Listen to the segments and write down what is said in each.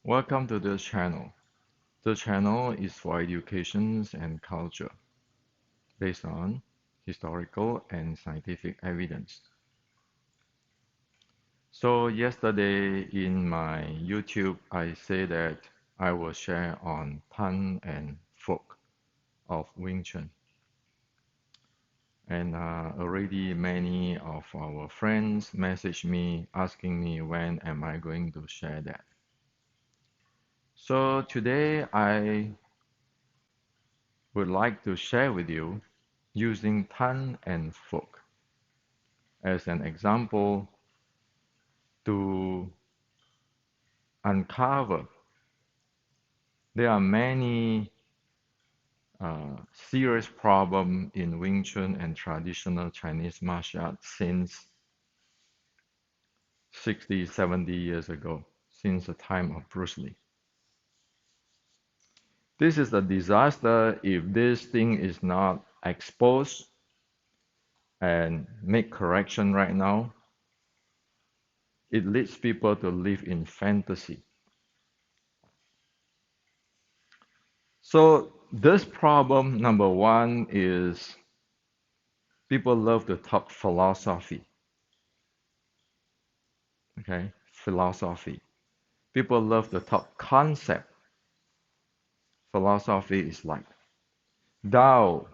Welcome to this channel. The channel is for education and culture based on historical and scientific evidence. So yesterday in my YouTube, I say that I will share on Chun and Fook of Wing Chun. And already many of our friends message me asking me when am I going to share that. So today I would like to share with you using Chun and Fook as an example to uncover there are many serious problems in Wing Chun and traditional Chinese martial arts since 60, 70 years ago, since the time of Bruce Lee. This is a disaster if this thing is not exposed and make correction right now. It leads people to live in fantasy. So this problem, number one, is people love to talk philosophy. Okay, philosophy. People love to talk concept. Philosophy is like Tao.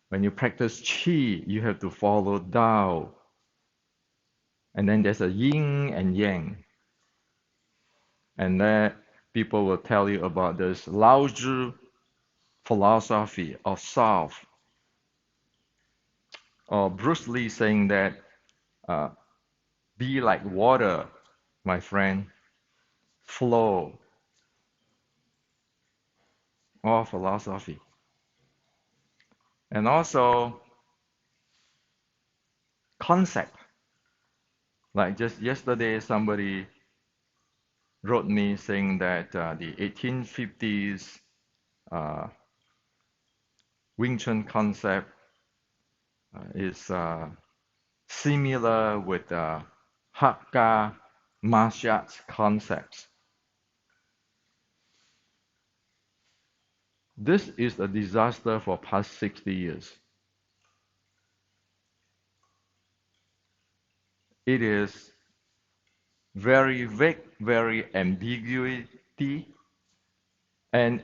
When you practice Qi, you have to follow Tao. And then there's a yin and yang. And then people will tell you about this Lao Tzu philosophy of self. Or Bruce Lee saying that uh, be like water, my friend, flow. All philosophy. And also concept. Like just yesterday, somebody wrote me saying that the 1850s uh, Wing Chun concept is similar with Hakka martial arts concepts. This is a disaster for past 60 years. It is very vague, very ambiguity, and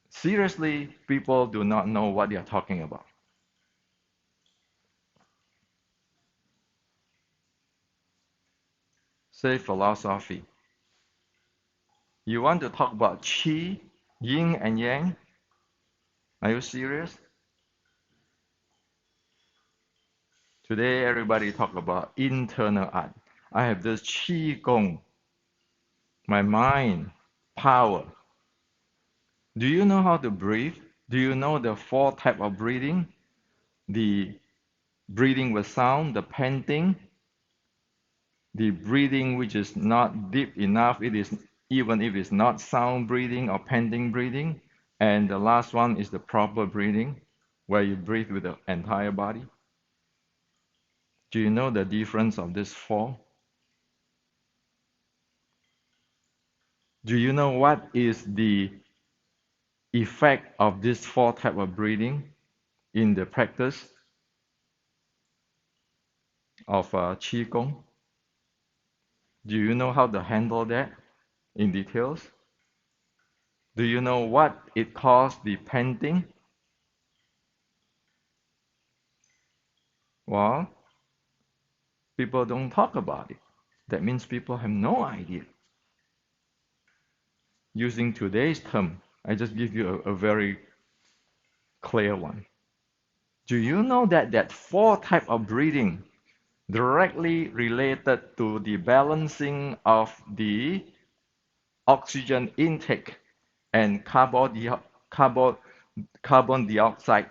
seriously, people do not know what they are talking about. Say philosophy. You want to talk about qi, yin and yang? Are you serious? Today, everybody talk about internal art. I have this qi gong, my mind, power. Do you know how to breathe? Do you know the four type of breathing? The breathing with sound, the panting, the breathing which is not deep enough, it is even if it's not sound breathing or panting breathing. And the last one is the proper breathing, where you breathe with the entire body. Do you know the difference of these four? Do you know what is the effect of these four type of breathing in the practice of Qigong? Do you know how to handle that in details? Do you know what it caused the panting? Well, people don't talk about it. That means people have no idea. Using today's term, I just give you a very clear one. Do you know that that four type of breathing directly related to the balancing of the oxygen intake and carbon, carbon dioxide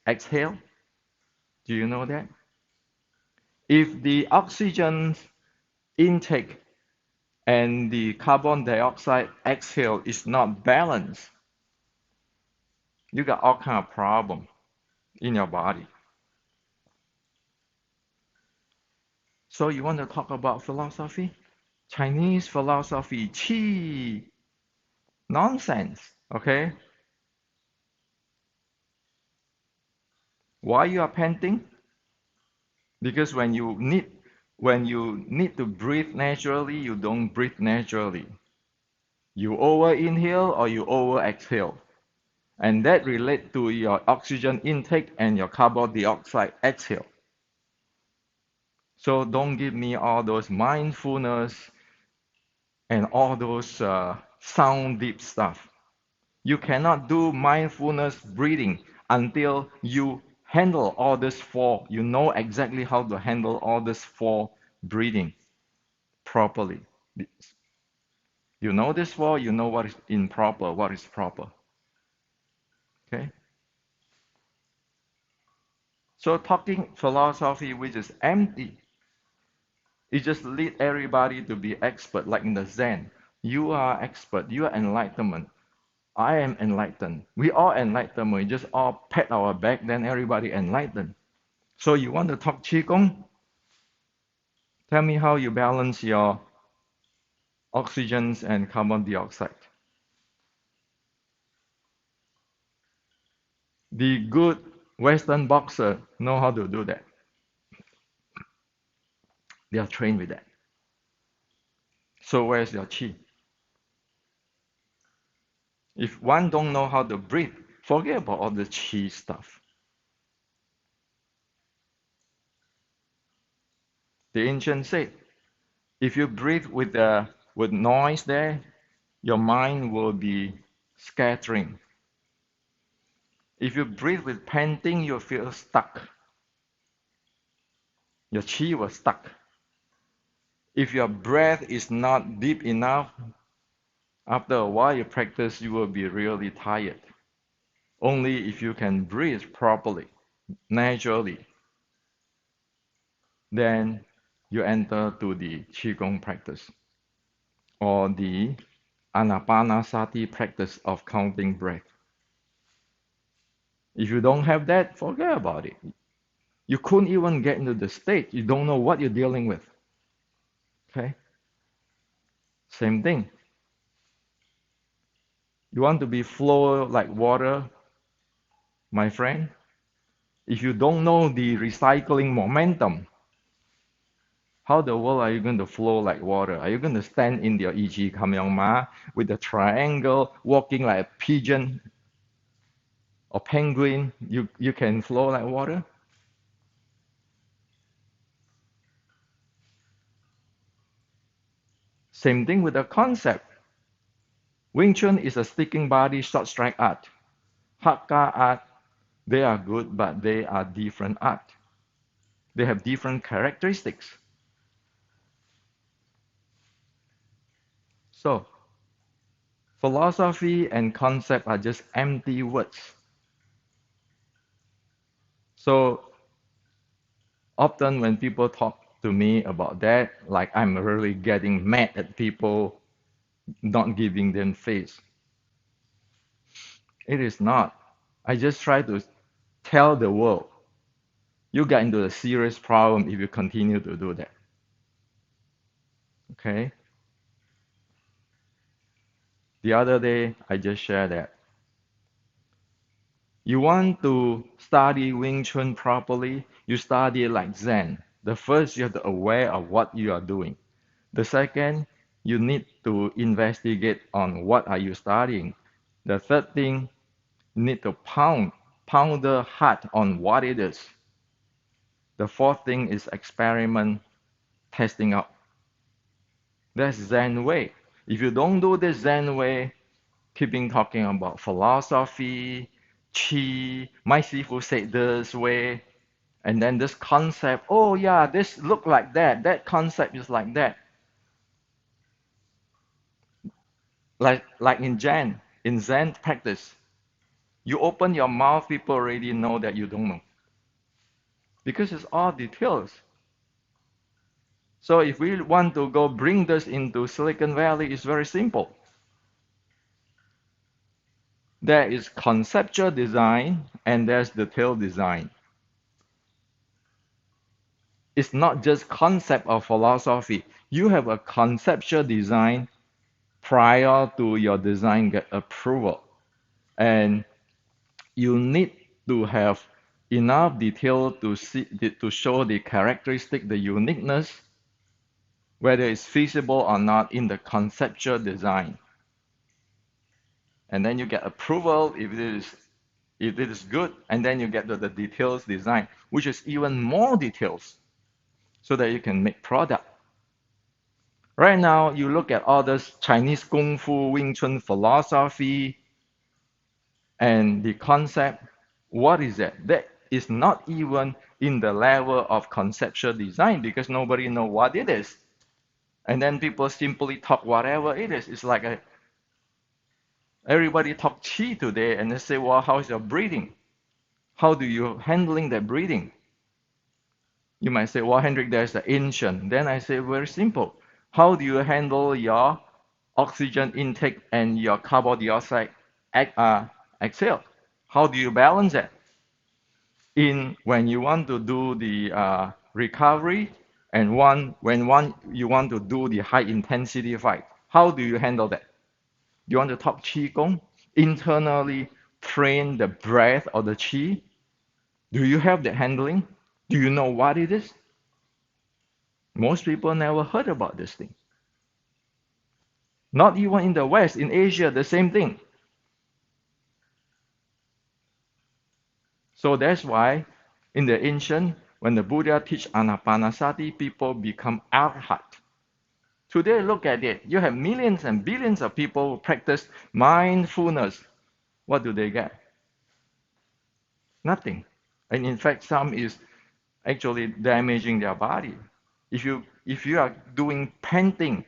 exhale? Do you know that? If the oxygen intake and the carbon dioxide exhale is not balanced, you got all kind of problem in your body. So you want to talk about philosophy? Chinese philosophy, qi, nonsense. Okay? Why you are panting? Because when you need to breathe naturally, you don't breathe naturally. You over inhale or you over exhale. And that relates to your oxygen intake and your carbon dioxide exhale. So don't give me all those mindfulness and all those sound deep stuff. You cannot do mindfulness breathing until you handle all this four. You know exactly how to handle all this four breathing properly. You know this four, you know what is improper, what is proper. Okay? So talking philosophy which is empty, it just lead everybody to be expert, like in the Zen. You are expert, you are enlightenment. I am enlightened. We all enlightened. We just all pat our back, then everybody enlightened. So you want to talk Qigong? Tell me how you balance your oxygens and carbon dioxide. The good Western boxer know how to do that. They are trained with that. So where's your Qi? If one don't know how to breathe, forget about all the Qi stuff. The ancient said, if you breathe with noise there, your mind will be scattering. If you breathe with panting, you feel stuck. Your chi was stuck. If your breath is not deep enough, after a while you practice, you will be really tired. Only if you can breathe properly, naturally, then you enter to the Qigong practice or the Anapanasati practice of counting breath. If you don't have that, forget about it. You couldn't even get into the state. You don't know what you're dealing with. Okay? Same thing. You want to be flow like water, my friend? If you don't know the recycling momentum, how the world are you going to flow like water? Are you going to stand in your Ichi Kamyongma with a triangle, walking like a pigeon or penguin? You can flow like water? Same thing with the concept. Wing Chun is a sticking body short strike art. Hakka art, they are good, but they are different art. They have different characteristics. So, philosophy and concept are just empty words. So, often when people talk to me about that, like I'm really getting mad at people not giving them face. It is not. I just try to tell the world, you get into a serious problem if you continue to do that. Okay? The other day, I just shared that. You want to study Wing Chun properly, you study like Zen. The first, you have to aware of what you are doing. The second, you need to investigate on what are you studying. The third thing, you need to pound the heart on what it is. The fourth thing is experiment, testing out. That's Zen way. If you don't do the Zen way, keeping talking about philosophy, chi, my sifu said this way, and then this concept, oh yeah, this look like that, that concept is like that. Like in Zen practice, you open your mouth, people already know that you don't know. Because it's all details. So if we want to go bring this into Silicon Valley, it's very simple. There is conceptual design and there's detailed design. It's not just concept or philosophy. You have a conceptual design prior to your design get approval. And you need to have enough detail to show the characteristic, the uniqueness, whether it's feasible or not in the conceptual design. And then you get approval if it is good, and then you get the details design, which is even more details, so that you can make product. Right now, you look at all this Chinese Kung Fu, Wing Chun philosophy, and the concept. What is that? That is not even in the level of conceptual design because nobody know what it is. And then people simply talk whatever it is. It's like everybody talk chi today, and they say, well, how is your breathing? How do you handling that breathing? You might say, well, Hendrik, there's the ancient. Then I say, very simple. How do you handle your oxygen intake and your carbon dioxide exhale? How do you balance that? In when you want to do the recovery and when you want to do the high intensity fight, how do you handle that? You want to talk qigong, internally train the breath or the qi? Do you have the handling? Do you know what it is? Most people never heard about this thing. Not even in the West, in Asia, the same thing. So that's why in the ancient, when the Buddha teach anapanasati, people become arhat. Today, look at it. You have millions and billions of people who practice mindfulness. What do they get? Nothing. And in fact, some is actually damaging their body. If you are doing painting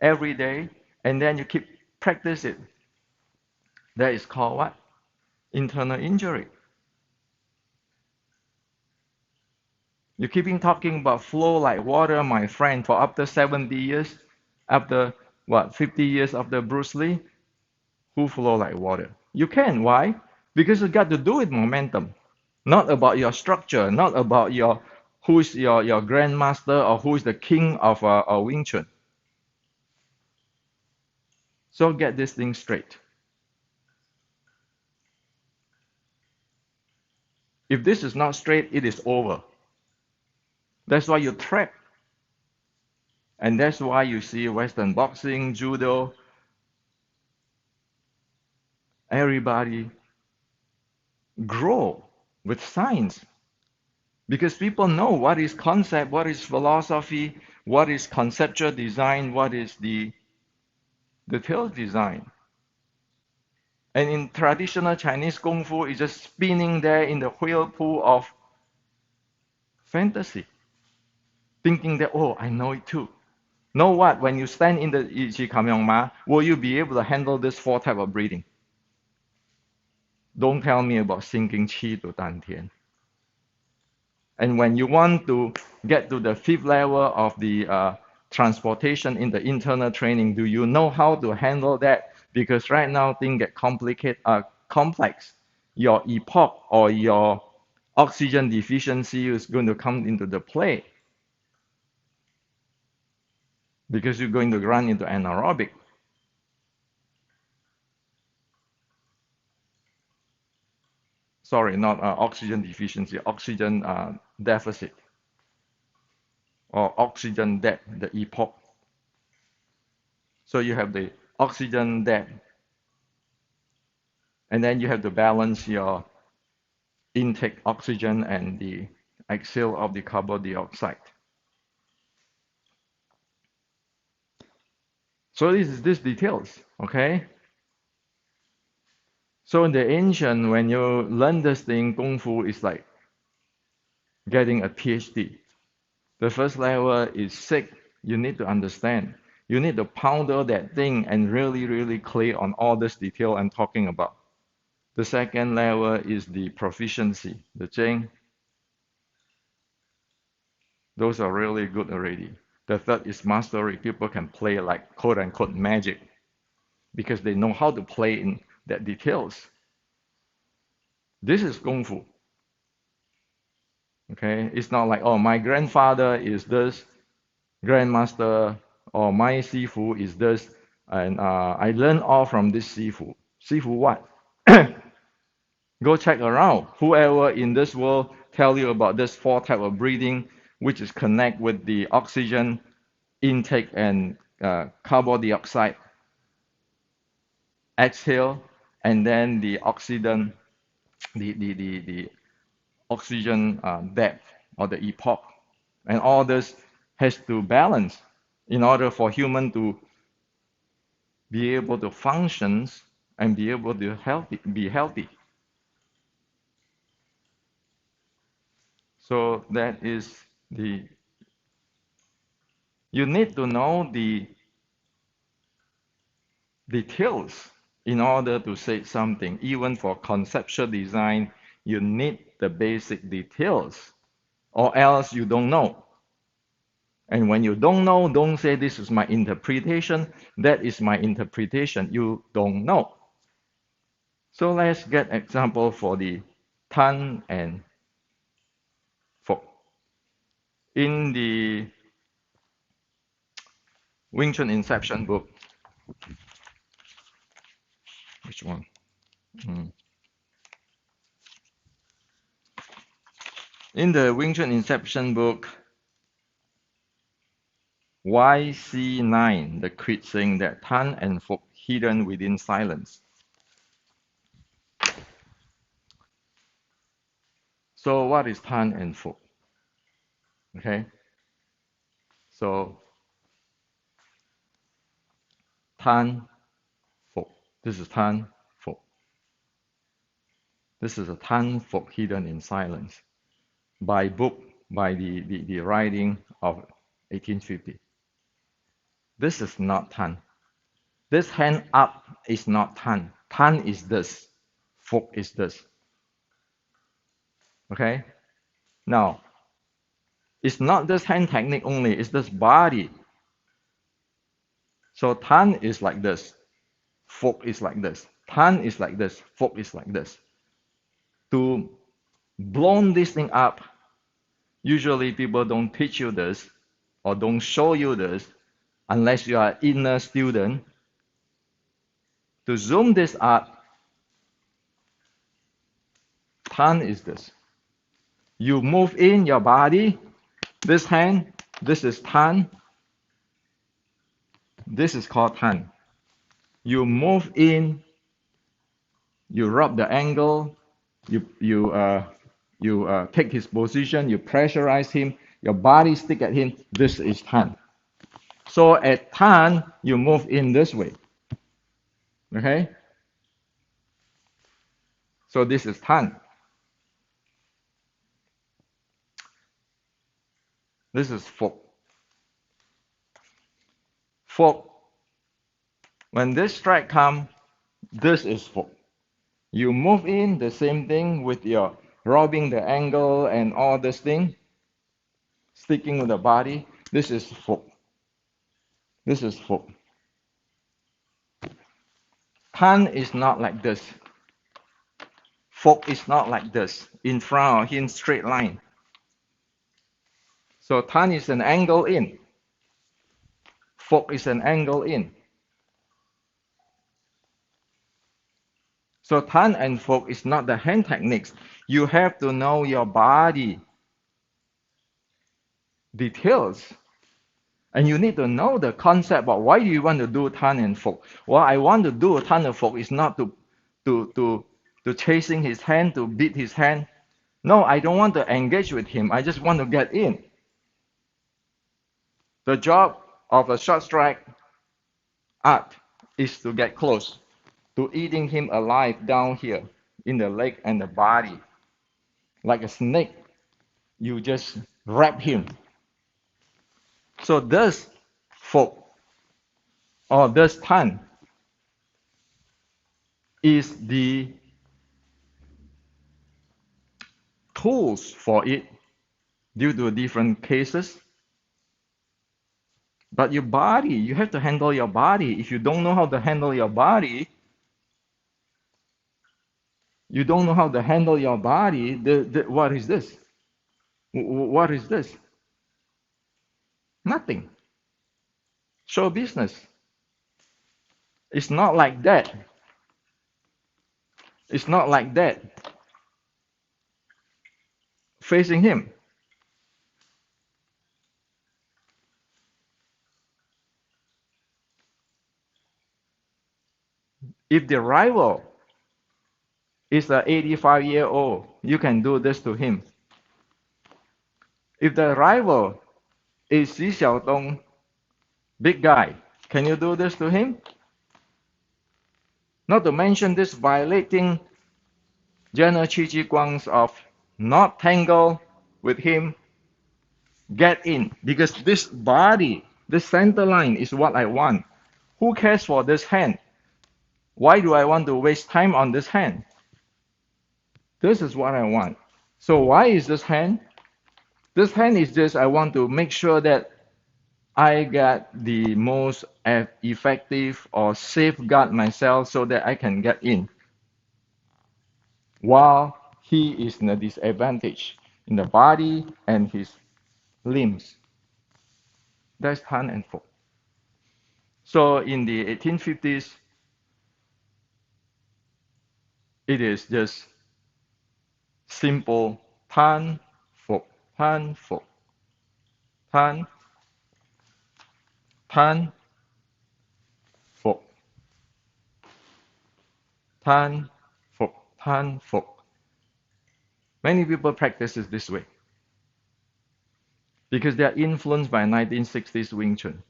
every day and then you keep practice it, that is called what? Internal injury. You keeping talking about flow like water, my friend, for after 70 years, after what, 50 years after Bruce Lee, who flow like water? You can. Why? Because you got to do it momentum. Not about your structure, not about who's your grandmaster or who is the king of Wing Chun. So get this thing straight. If this is not straight, it is over. That's why you're trapped. And that's why you see Western boxing, judo, everybody grow with science. Because people know what is concept, what is philosophy, what is conceptual design, what is the detailed design. And in traditional Chinese Kung Fu, it's just spinning there in the whirlpool of fantasy, thinking that, oh, I know it too. Know what? When you stand in the Yi Kam Yong Ma, will you be able to handle this four type of breathing? Don't tell me about sinking qi to Dan Tian. And when you want to get to the fifth level of the transportation in the internal training, do you know how to handle that? Because right now things get complex. Your epoch or your oxygen deficiency is going to come into the play because you're going to run into anaerobic. Sorry, not oxygen deficiency, oxygen deficit or oxygen debt, the epoch. So you have the oxygen debt, and then you have to balance your intake oxygen and the exhale of the carbon dioxide. So this is these details, okay? So in the ancient, when you learn this thing, Kung Fu is like getting a PhD. The first level is sick. You need to understand. You need to ponder that thing and really, really clear on all this detail I'm talking about. The second level is the proficiency, the Jing. Those are really good already. The third is mastery. People can play like quote unquote magic because they know how to play in that details. This is Kung Fu. Okay, it's not like, oh, my grandfather is this, grandmaster, or my Sifu is this, and I learned all from this Sifu. Sifu what? Go check around. Whoever in this world tell you about this four type of breathing, which is connect with the oxygen intake and carbon dioxide exhale, and then the oxygen, the oxygen depth or the epoch, and all this has to balance in order for human to be able to function and be able to be healthy. So that is the you need to know the details in order to say something. Even for conceptual design, you need the basic details, or else you don't know. And when you don't know, don't say this is my interpretation, that is my interpretation. You don't know. So let's get example for the Tan and Fook. In the Wing Chun Inception book, which one? Hmm. In the Wing Chun Inception book, YC9, the creed saying that Tan and Fook hidden within silence. So what is Tan and Fook? Okay, so Tan, Fook. This is Tan, Fook. This is a Tan Fook hidden in silence by book, by the writing of 1850. This is not Tan. This hand up is not Tan. Tan is this. Fook is this. Okay? Now, it's not this hand technique only, it's this body. So Tan is like this. Fook is like this. Tan is like this. Fook is like this. To blow this thing up, usually people don't teach you this or don't show you this unless you are an inner student. To zoom this up, Tan is this. You move in your body, this hand, this is Tan, this is called Tan. You move in, you rub the angle, you take his position, you pressurize him, your body stick at him, this is Tan. So at Tan, you move in this way. Okay? So this is Tan. This is Fook. Fook, when this strike comes, this is Fook. You move in the same thing with your rubbing the angle and all this thing, sticking with the body. This is Fook. This is Fook. Tan is not like this. Fook is not like this, in front of him, straight line. So Tan is an angle in. Fook is an angle in. So Tan and Fook is not the hand techniques. You have to know your body details. And you need to know the concept of why do you want to do Tan and Fook. Well, I want to do Tan and Fook is not to chasing his hand, to beat his hand. No, I don't want to engage with him. I just want to get in. The job of a short strike art is to get close, to eating him alive down here in the leg and the body. Like a snake, you just wrap him. So this Fook or this Tan is the tools for it due to different cases. But your body, you have to handle your body. If you don't know how to handle your body, what is this? What is this? Nothing. Show business. It's not like that. It's not like that. Facing him. If the rival is an 85-year-old, you can do this to him. If the rival is Xi Xiaodong, big guy, can you do this to him? Not to mention this violating General Qi Ji Guang's of not tangle with him, get in. Because this body, this center line is what I want. Who cares for this hand? Why do I want to waste time on this hand? This is what I want. So why is this hand? This hand is just I want to make sure that I get the most effective or safeguard myself so that I can get in. While he is in a disadvantage in the body and his limbs. That's Han and Fook. So in the 1850s, it is just simple Tan, Fook, Tan, Fook, Tan, Tan, Fook, Tan, Fook, Tan, Fook. Many people practice it this way because they are influenced by 1960s Wing Chun.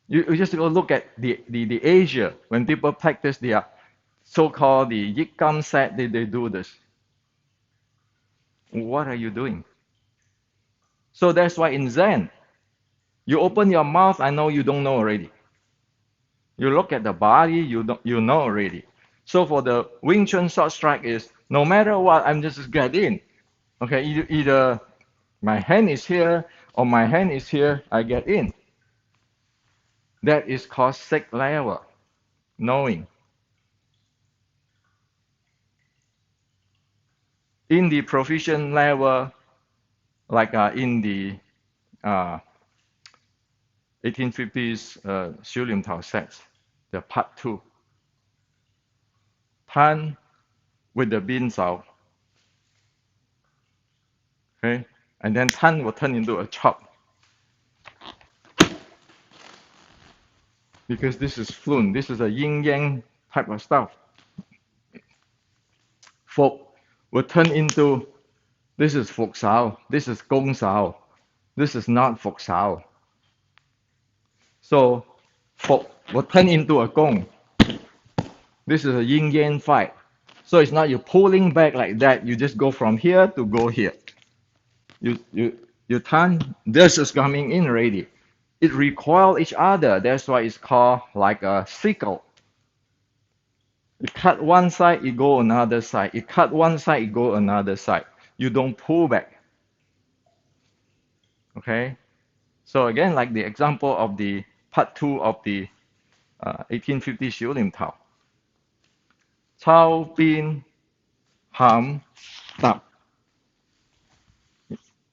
You just go look at the Asia when people practice their so-called the Yik Kam set, they do this. What are you doing? So that's why in Zen, you open your mouth, I know you don't know already. You look at the body, you know already. So for the Wing Chun short strike is no matter what, I'm just get in. Okay, either my hand is here or my hand is here, I get in. That is called sixth level, knowing. In the proficient level, like in the 1850s Xiu Lim Tao sets, the part 2, Tan with the bin sao, okay, and then Tan will turn into a chop because this is fluent, this is a yin yang type of stuff. Fook will turn into this is Fook sao, this is Gong sao, this is not Fook sao. So Fook will turn into a Gong. This is a yin yang fight. So it's not you pulling back like that. You just go from here to go here. You turn. This is coming in already. It recoil each other. That's why it's called like a sickle. You cut one side, you go another side. You cut one side, you go another side. You don't pull back. Okay. So again, like the example of the part 2 of the 1850 Xiu Lim Tao. Chao bin ham tap.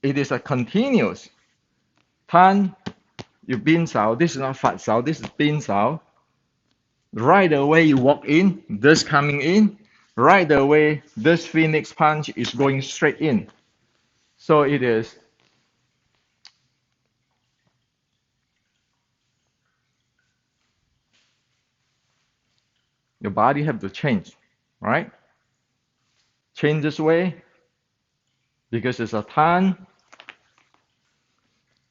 It is a continuous. Tan, you bin sao. This is not fat sao. This is bin sao. Right away you walk in, this coming in. Right away, this phoenix punch is going straight in. So it is your body have to change, right? Change this way because it's a tan,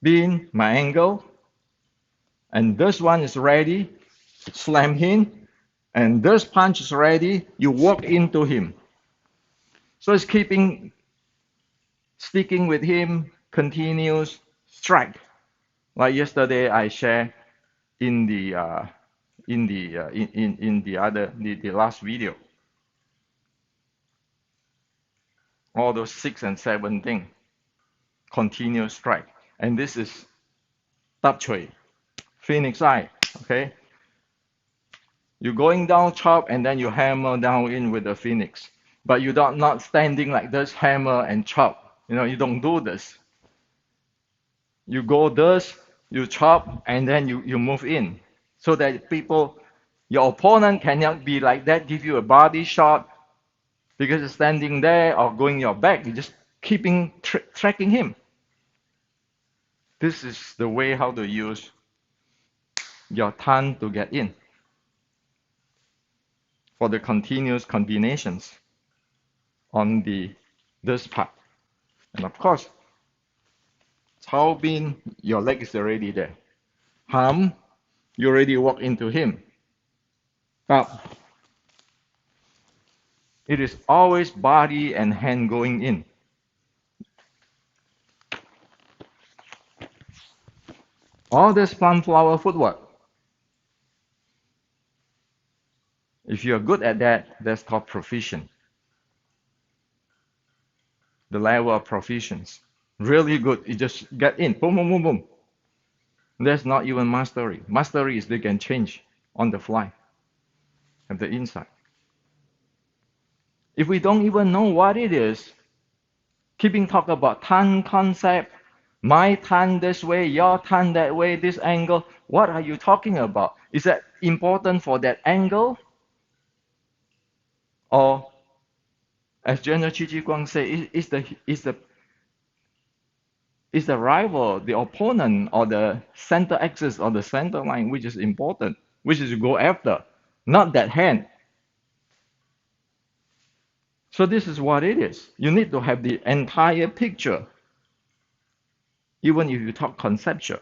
bin, my angle, and this one is ready, slam him, and this punch is ready, you walk into him. So it's sticking with him, continuous strike. Like yesterday, I shared in the the last video, all those 6 and 7 things, continuous strike, and this is tap chui, phoenix eye. Okay, you're going down chop, and then you hammer down in with the phoenix. but you don't not standing like this, hammer and chop. You don't do this. You go this, you chop, and then you move in. So that your opponent cannot be like that, give you a body shot because you're standing there or going your back. You're just tracking him. This is the way how to use your tongue to get in for the continuous combinations on this part. And of course, Cao Bin, your leg is already there. Ham, you already walk into him. But it is always body and hand going in. All this sunflower footwork. If you're good at that, that's called proficient. The level of proficiency. Really good. You just get in. Boom, boom, boom, boom. That's not even mastery. Mastery is they can change on the fly. Have the insight. If we don't even know what it is, keeping talk about tongue concept, my tongue this way, your tongue that way, this angle, what are you talking about? Is that important for that angle? Or, as General Chi Chi Guang say, is the rival, the opponent, or the center axis or the center line which is important, which is to go after, not that hand. So this is what it is. You need to have the entire picture, even if you talk conceptual.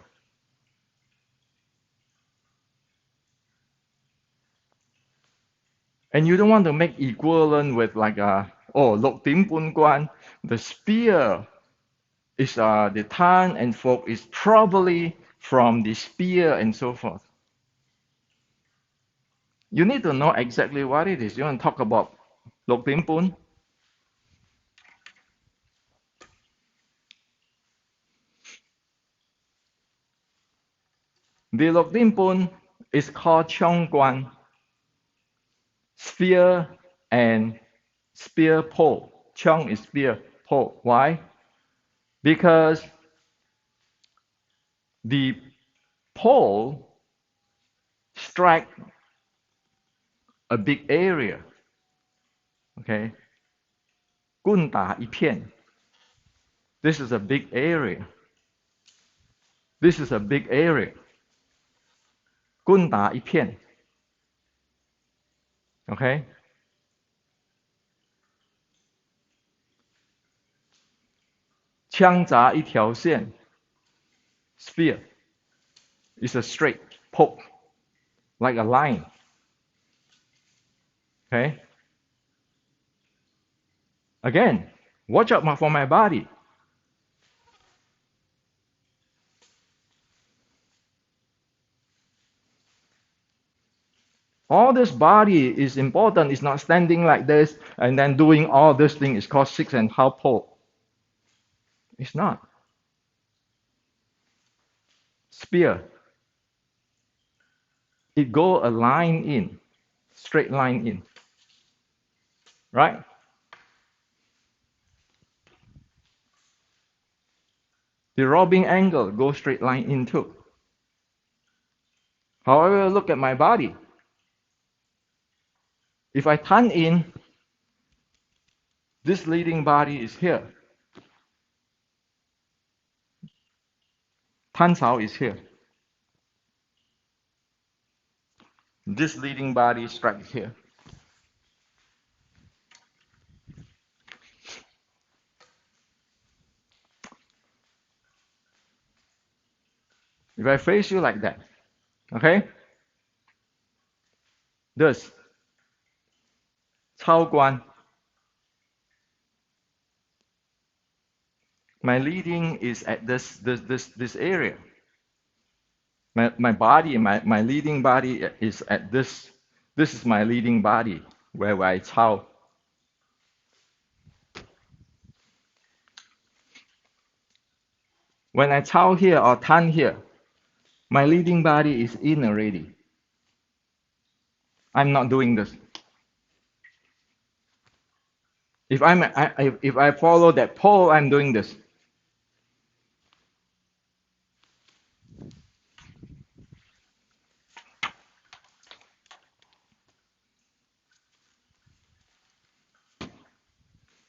And you don't want to make equivalent with like lục điểm半quan, the spear is the tan and Fook is probably from the spear and so forth. You need to know exactly what it is. You want to talk about lục điểm半? The lục điểm半is called Chong Guan, spear and spear pole. Chong is spear, pole. Why? Because the pole strike a big area. Okay? 棍打一片. This is a big area. This is a big area. 棍打一片. Okay? 枪砸一条线. Spear is a straight poke, like a line. Okay? Again, watch out for my body. All this body is important. It's not standing like this and then doing all this thing. It's called 6.5 pole. It's not. Spear. It go a line in, straight line in. Right? The robbing angle go straight line in too. However, look at my body. If I turn in, this leading body is here. Tan Cao is here. This leading body strikes here. If I face you like that, okay? This, 超关. My leading is at this area. My body, my leading body is at this. This is my leading body where I chao. When I chao here or tan here, my leading body is in already. I'm not doing this. If I follow that pole, I'm doing this.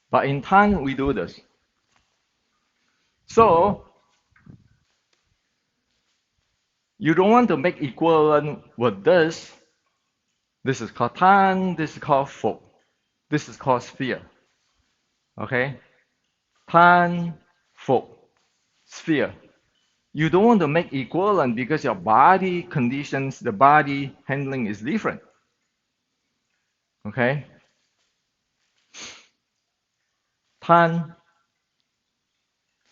But in Tan, we do this. So you don't want to make equivalent with this. This is called Tan. This is called Fook. This is called sphere. Okay? Tan, Fook, sphere. You don't want to make equivalent because your body conditions, the body handling is different. Okay? Tan,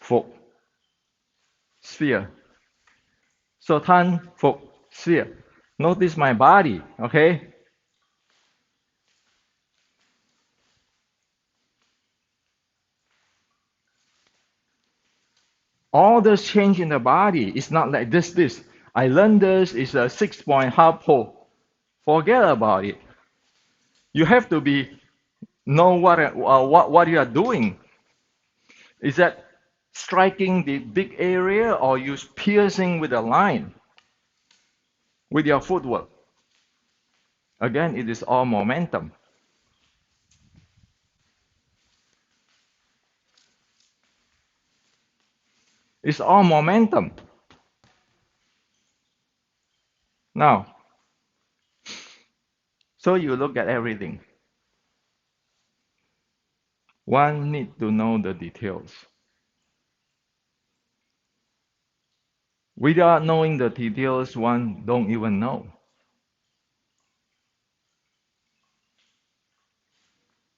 Fook, sphere. So Tan, Fook, sphere. Notice my body. Okay? All this change in the body is not like this. I learned this is a 6-point half pole. Forget about it. You have to know what you are doing. Is that striking the big area or you piercing with a line with your footwork? Again, it is all momentum. It's all momentum. Now, so you look at everything. One need to know the details. Without knowing the details, one don't even know.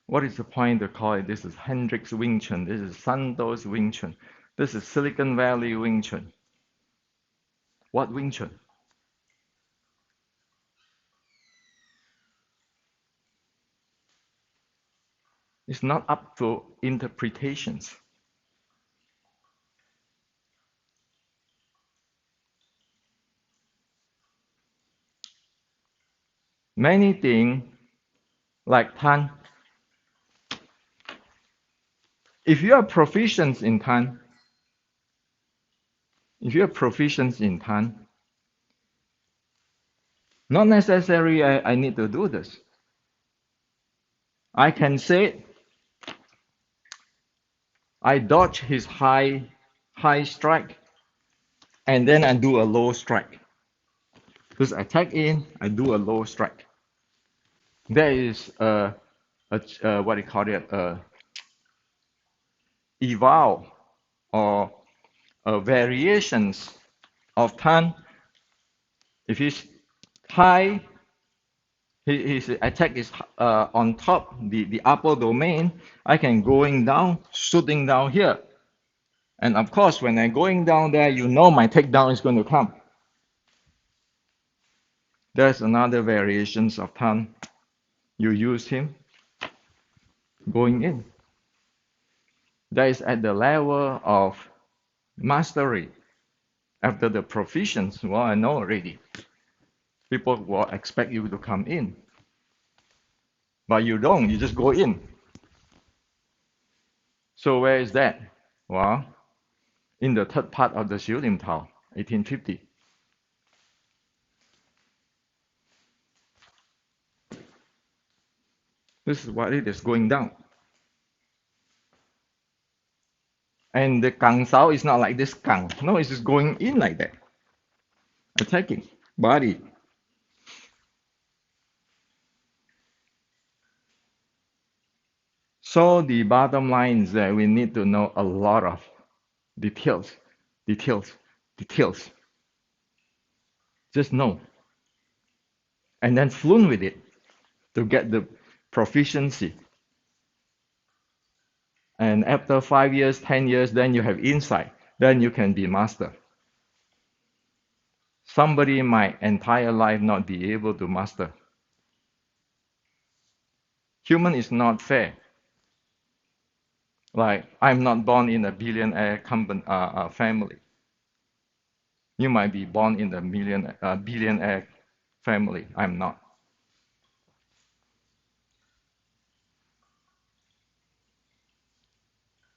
What is the point to call it? This is Hendrix Wing Chun. This is Santos Wing Chun. This is Silicon Valley Wing Chun. What Wing Chun? It's not up to interpretations. Many things like Tan. If you are proficient in Tan, not necessary I need to do this. I can say I dodge his high strike and then I do a low strike. Because I attack in, I do a low strike. There is what do you call it? Evolve or variations of Tan. If he's high, his attack is on top, the upper domain. I can going down, shooting down here. And of course, when I'm going down there, you know my takedown is going to come. There's another variations of Tan. You use him going in. That is at the level of mastery. After the proficiency, well, I know already. People will expect you to come in. But you don't, you just go in. So where is that? Well, in the third part of the Xiu Lim Tao, 1850. This is what it is going down. And the Gang Sao is not like this Gang. No, it's just going in like that. Attacking body. So the bottom line is that we need to know a lot of details. Just know. And then fluent with it to get the proficiency. And after 5 years, 10 years, then you have insight. Then you can be master. Somebody might entire life not be able to master. Human is not fair. Like, I'm not born in a billionaire family. You might be born in a billionaire family. I'm not.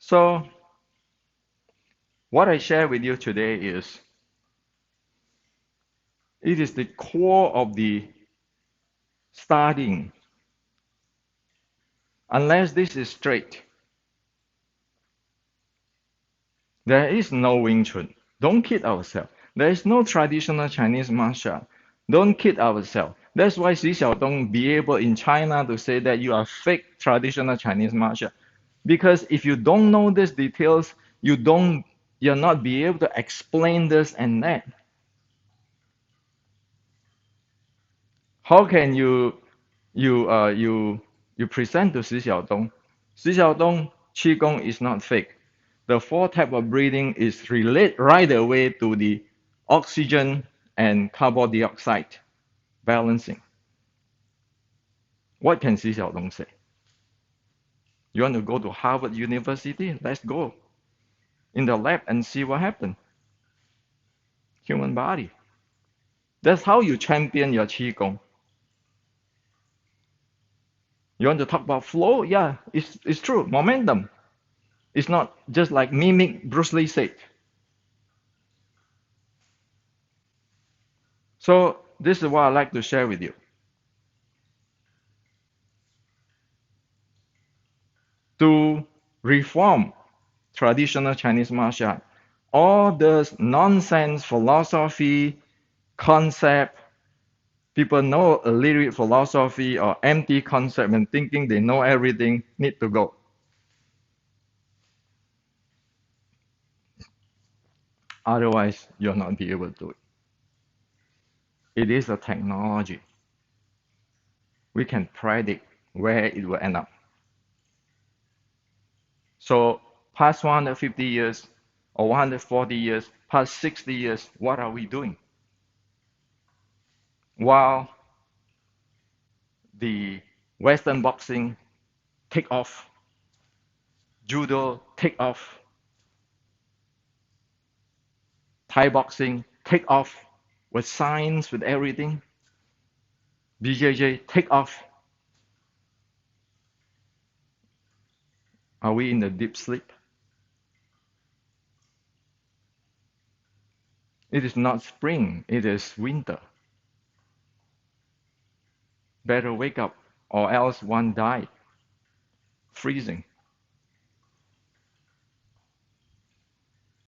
So what I share with you today is it is the core of the studying. Unless this is straight, there is no Wing Chun. Don't kid ourselves. There is no traditional Chinese martial art. Don't kid ourselves. That's why Xi Xiaodong be able in China to say that you are fake traditional Chinese martial art. Because if you don't know these details, you're not be able to explain this and that. How can you uh you you present to Xi Xiaodong? Xi Xiaodong Qigong is not fake. The four type of breathing is relate right away to the oxygen and carbon dioxide balancing. What can Xi Xiaodong say? You want to go to Harvard University? Let's go in the lab and see what happened. Human body. That's how you champion your Qigong. You want to talk about flow? Yeah, it's true. Momentum. It's not just like mimic Bruce Lee said. So this is what I like to share with you. To reform traditional Chinese martial art, all this nonsense philosophy, concept, people know a little bit philosophy or empty concept and thinking they know everything, need to go. Otherwise, you'll not be able to do it. It is a technology. We can predict where it will end up. So past 150 years or 140 years, past 60 years, what are we doing? While the Western boxing take off, judo take off, Thai boxing take off with science, with everything, BJJ take off. Are we in the deep sleep? It is not spring, it is winter. Better wake up or else one die, freezing.